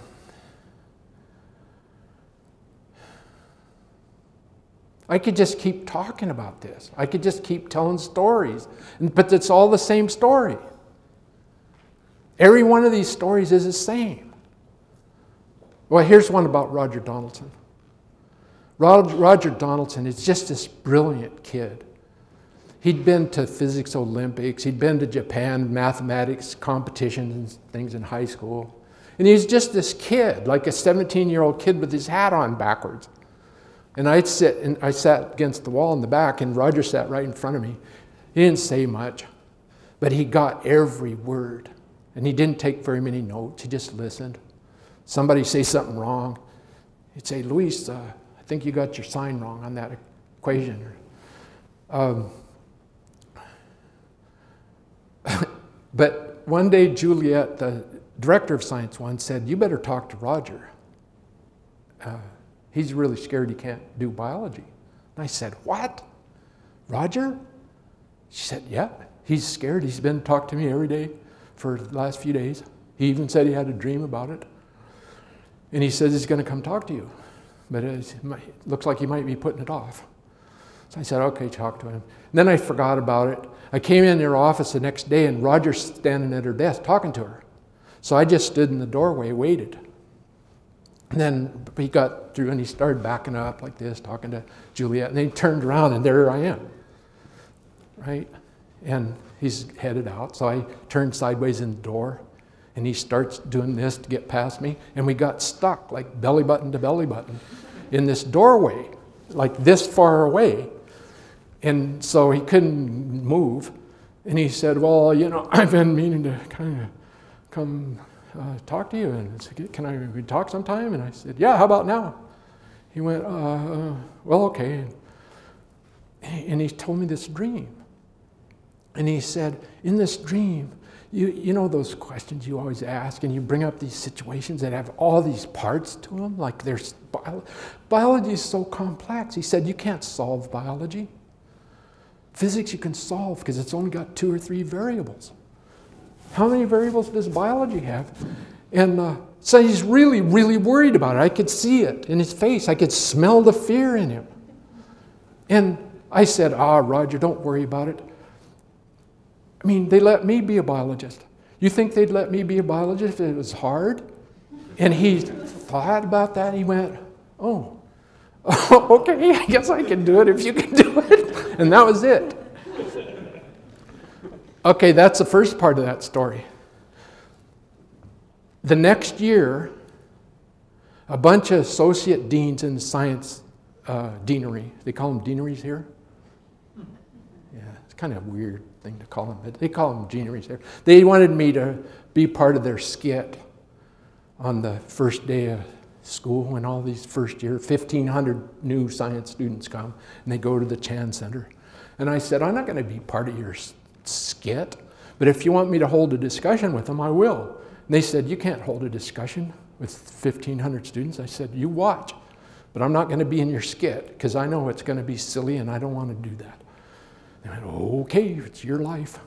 could just keep talking about this. I could just keep telling stories, but it's all the same story. Every one of these stories is the same. Well, here's one about Roger Donaldson. Roger Donaldson is just this brilliant kid. He'd been to physics Olympics. He'd been to Japan mathematics competitions and things in high school. And he's just this kid, like a 17-year-old kid with his hat on backwards. And I sat against the wall in the back, and Roger sat right in front of me. He didn't say much, but he got every word. And he didn't take very many notes. He just listened. Somebody say something wrong. He'd say, Luis, I think you got your sign wrong on that equation. But one day, Juliet, the director of science once said, you better talk to Roger. He's really scared he can't do biology. And I said, what? Roger? She said, yeah, he's scared. He's been talking to me every day for the last few days. He even said he had a dream about it. And he says he's going to come talk to you. But it looks like he might be putting it off. So I said, okay, talk to him. And then I forgot about it. I came in their office the next day, and Roger's standing at her desk talking to her. So I just stood in the doorway, waited. And then he got through, and he started backing up like this, talking to Juliet. And then he turned around, and there I am, right? And he's headed out. So I turned sideways in the door, and he starts doing this to get past me. And we got stuck, like belly button to belly button, in this doorway, like this far away. And so he couldn't move. And he said, well, you know, I've been meaning to kind of come talk to you, and said, can we talk sometime? And I said, yeah, how about now? He went, well, okay. And he told me this dream. And he said, in this dream, you know those questions you always ask, and you bring up these situations that have all these parts to them, like there's biology is so complex. He said, you can't solve biology. Physics you can solve because it's only got 2 or 3 variables. How many variables does biology have? And so he's really, really worried about it. I could see it in his face. I could smell the fear in him. And I said, Roger, don't worry about it. I mean, they let me be a biologist. You think they'd let me be a biologist if it was hard? And he thought about that. He went, oh, okay, I guess I can do it if you can do it. And that was it. Okay, that's the first part of that story. The next year, a bunch of associate deans in the science deanery, they call them deaneries here? Yeah, it's kind of a weird thing to call them, but they call them deaneries here. They wanted me to be part of their skit on the first day of school when all these first year, 1,500 new science students come, and they go to the Chan Center. And I said, I'm not going to be part of your skit, but if you want me to hold a discussion with them, I will. And they said, you can't hold a discussion with 1,500 students. I said, you watch, but I'm not going to be in your skit because I know it's going to be silly and I don't want to do that. They went, okay, it's your life.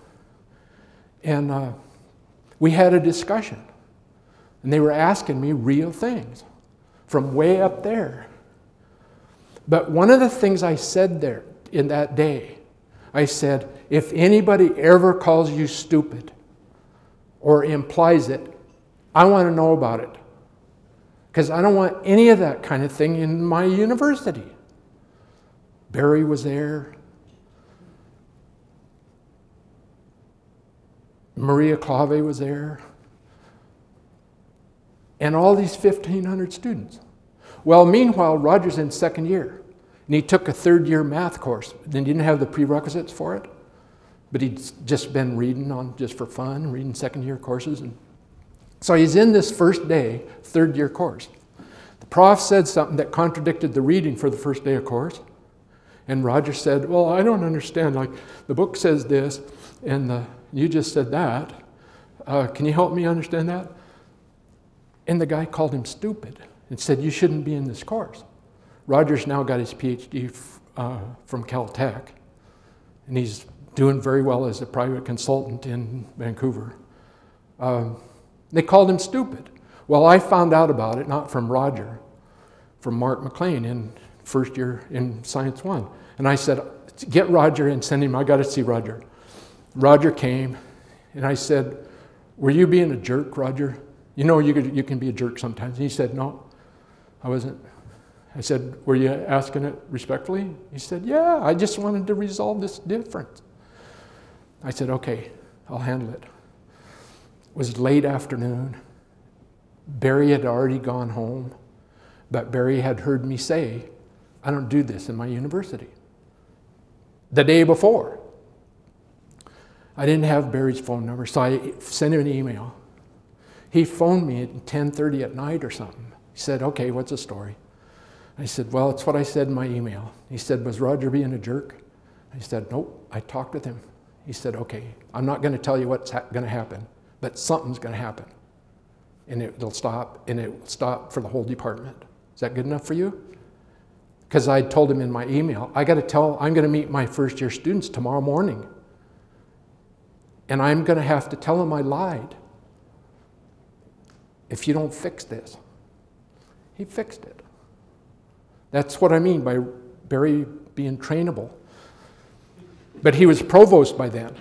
And we had a discussion, and they were asking me real things from way up there. But one of the things I said there in that day, I said, if anybody ever calls you stupid or implies it, I want to know about it. Because I don't want any of that kind of thing in my university. Barry was there. Maria Clave was there. And all these 1,500 students. Well, meanwhile, Roger's in second year. And he took a third-year math course. Then didn't have the prerequisites for it. But he'd just been reading on just for fun, reading second-year courses. And so he's in this first day, third-year course. The prof said something that contradicted the reading for the first day of course. And Roger said, well, I don't understand. Like, the book says this, and you just said that. Can you help me understand that? And the guy called him stupid and said, you shouldn't be in this course. Roger's now got his PhD from Caltech, and he's doing very well as a private consultant in Vancouver. They called him stupid. Well, I found out about it, not from Roger, from Mark McLean in first year in Science 1. And I said, get Roger and send him, I got to see Roger. Roger came, and I said, were you being a jerk, Roger? You know you can be a jerk sometimes. And he said, no, I wasn't. I said, were you asking it respectfully? He said, yeah, I just wanted to resolve this difference. I said, okay, I'll handle it. It was late afternoon. Barry had already gone home, but Barry had heard me say, I don't do this in my university. The day before. I didn't have Barry's phone number, so I sent him an email. He phoned me at 10:30 at night or something. He said, okay, what's the story? I said, well, it's what I said in my email. He said, was Roger being a jerk? I said, nope, I talked with him. He said, okay, I'm not going to tell you what's going to happen, but something's going to happen. And it'll stop, and it will stop for the whole department. Is that good enough for you? Because I told him in my email, I'm going to meet my first year students tomorrow morning. And I'm going to have to tell them I lied if you don't fix this. He fixed it. That's what I mean by Barry being trainable. But he was provost by then.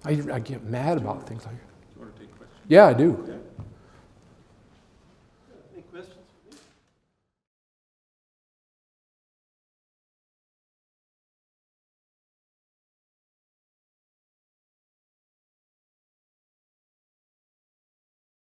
I get mad about things like that. Do you want to take questions? Yeah, I do. Yeah. Any questions for me?